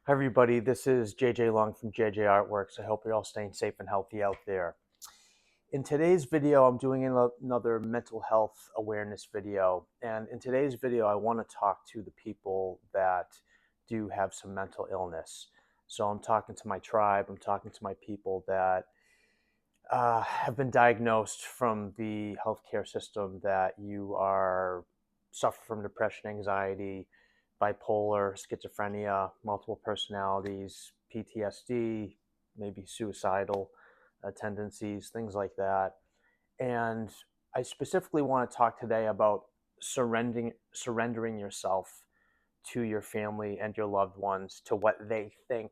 Hi, everybody. This is JJ Long from JJArtworks. I hope you're all staying safe and healthy out there. In today's video, I'm doing another mental health awareness video. And in today's video, I want to talk to the people that do have some mental illness. So I'm talking to my tribe, I'm talking to my people that have been diagnosed from the healthcare system that you are suffer from depression, anxiety, bipolar, schizophrenia, multiple personalities, PTSD, maybe suicidal tendencies, things like that. And I specifically want to talk today about surrendering yourself to your family and your loved ones to what they think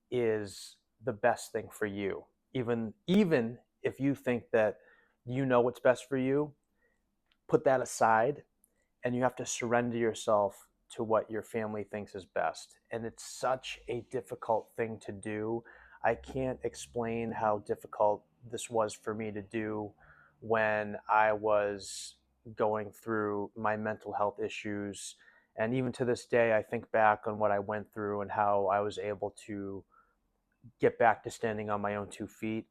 is the best thing for you. Even if you think that you know what's best for you, put that aside and you have to surrender yourself to what your family thinks is best. And it's such a difficult thing to do. I can't explain how difficult this was for me to do when I was going through my mental health issues. And even to this day, I think back on what I went through and how I was able to get back to standing on my own 2 feet.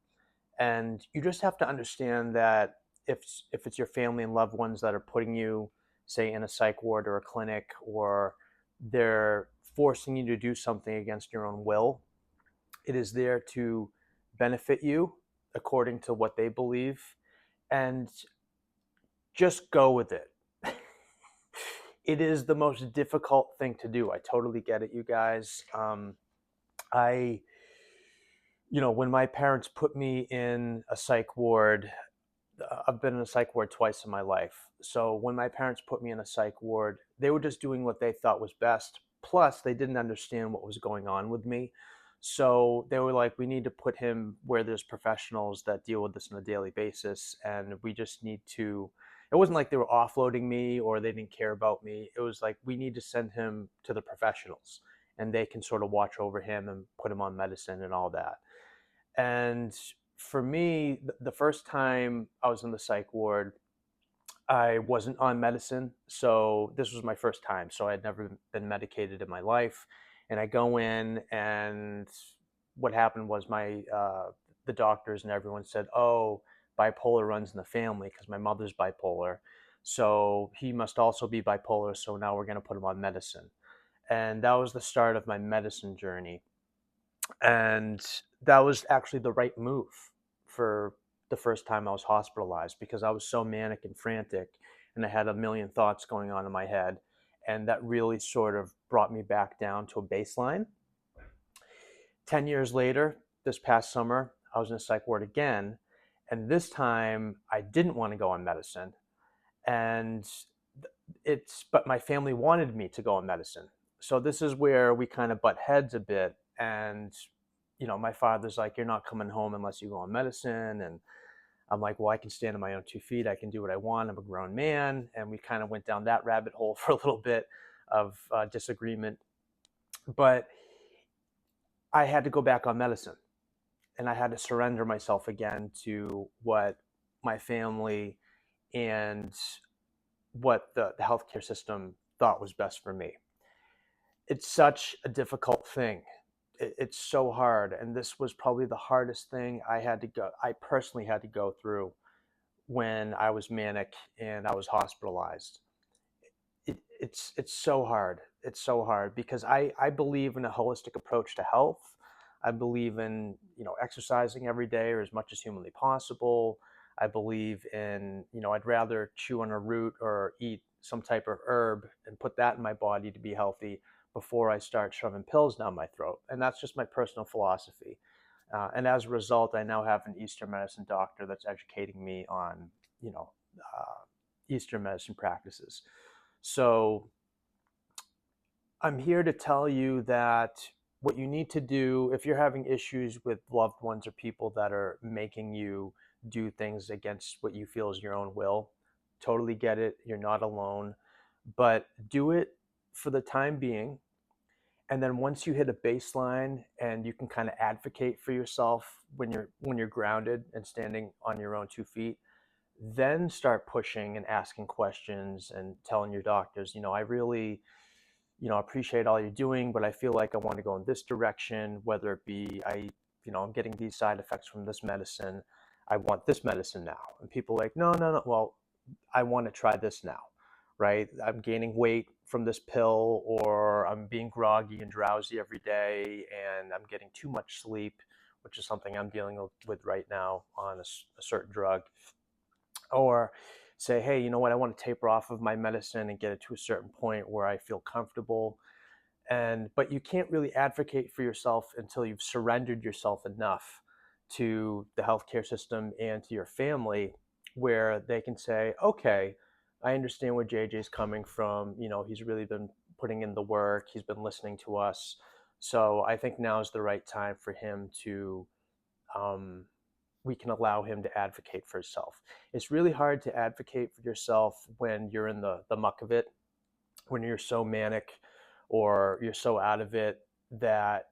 And you just have to understand that if it's your family and loved ones that are putting you, say, in a psych ward or a clinic, or they're forcing you to do something against your own will, it is there to benefit you according to what they believe, and just go with it. It is the most difficult thing to do. I totally get it, you guys. I when my parents put me in a psych ward, I've been in a psych ward twice in my life. So when my parents put me in a psych ward, they were just doing what they thought was best. Plus, they didn't understand what was going on with me. So they were like, we need to put him where there's professionals that deal with this on a daily basis. And we just need to, it wasn't like they were offloading me or they didn't care about me. It was like, we need to send him to the professionals and they can sort of watch over him and put him on medicine and all that. And for me, the first time I was in the psych ward, I wasn't on medicine. So this was my first time. So I had never been medicated in my life. And I go in, and what happened was the doctors and everyone said, "Oh, bipolar runs in the family because my mother's bipolar. So he must also be bipolar. So now we're going to put him on medicine." And that was the start of my medicine journey. And that was actually the right move for the first time I was hospitalized, because I was so manic and frantic and I had a million thoughts going on in my head. And that really sort of brought me back down to a baseline. 10 years later, this past summer, I was in a psych ward again. And this time I didn't want to go on medicine. And but my family wanted me to go on medicine. So this is where we kind of butt heads a bit. And my father's like, "You're not coming home unless you go on medicine." And I'm like, "Well, I can stand on my own 2 feet. I can do what I want. I'm a grown man." And we kind of went down that rabbit hole for a little bit of disagreement. But I had to go back on medicine, and I had to surrender myself again to what my family and what the healthcare system thought was best for me. It's such a difficult thing. It's so hard, and this was probably the hardest thing I personally had to go through when I was manic and I was hospitalized. It's so hard. It's so hard because I believe in a holistic approach to health. I believe in exercising every day or as much as humanly possible. I believe in I'd rather chew on a root or eat some type of herb and put that in my body to be healthy before I start shoving pills down my throat. And that's just my personal philosophy. And as a result, I now have an Eastern medicine doctor that's educating me on you know uh, Eastern medicine practices. So I'm here to tell you that what you need to do if you're having issues with loved ones or people that are making you do things against what you feel is your own will, totally get it. You're not alone, but do it for the time being. And then once you hit a baseline and you can kind of advocate for yourself when you're grounded and standing on your own 2 feet, then start pushing and asking questions and telling your doctors, I really appreciate all you're doing, but I feel like I want to go in this direction, whether it be I'm getting these side effects from this medicine. I want this medicine now. And people are like, no, no, no. Well, I want to try this now, right? I'm gaining weight from this pill, or I'm being groggy and drowsy every day, and I'm getting too much sleep, which is something I'm dealing with right now on a certain drug. Or say, hey, you know what? I want to taper off of my medicine and get it to a certain point where I feel comfortable. But you can't really advocate for yourself until you've surrendered yourself enough to the healthcare system and to your family, where they can say, okay, I understand where JJ's coming from. He's really been putting in the work. He's been listening to us. So I think now is the right time for him to, we can allow him to advocate for himself. It's really hard to advocate for yourself when you're in the muck of it, when you're so manic or you're so out of it that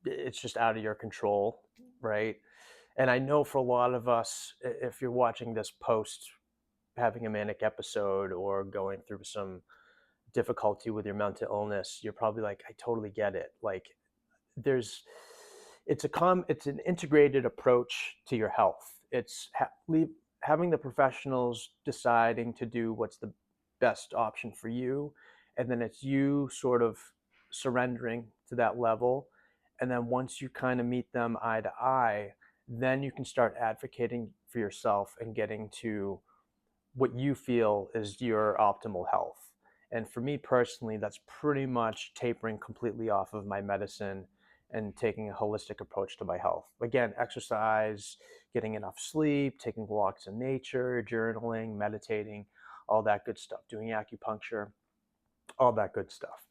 it's just out of your control, right? And I know for a lot of us, if you're watching this post having a manic episode or going through some difficulty with your mental illness, you're probably like, I totally get it. Like, there's it's an integrated approach to your health. It's having the professionals deciding to do what's the best option for you, and then it's you sort of surrendering to that level. And then once you kind of meet them eye to eye, then you can start advocating for yourself and getting to what you feel is your optimal health. And for me personally, that's pretty much tapering completely off of my medicine and taking a holistic approach to my health. Again, exercise, getting enough sleep, taking walks in nature, journaling, meditating, all that good stuff, doing acupuncture, all that good stuff.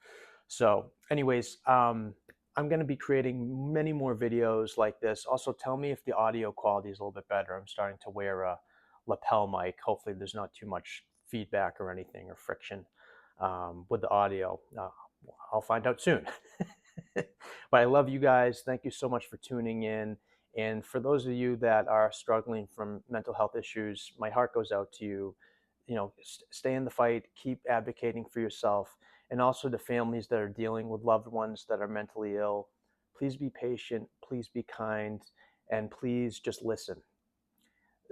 So anyways, I'm going to be creating many more videos like this. Also, tell me if the audio quality is a little bit better. I'm starting to wear a lapel mic. Hopefully there's not too much feedback or anything or friction with the audio. I'll find out soon. But I love you guys. Thank you so much for tuning in. And for those of you that are struggling from mental health issues, my heart goes out to you. Stay in the fight, keep advocating for yourself. And also the families that are dealing with loved ones that are mentally ill, please be patient, please be kind, and please just listen.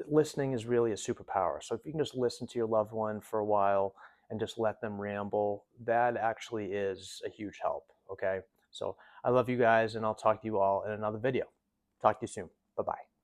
Listening is really a superpower. So if you can just listen to your loved one for a while and just let them ramble, that actually is a huge help. Okay. So I love you guys, and I'll talk to you all in another video. Talk to you soon. Bye-bye.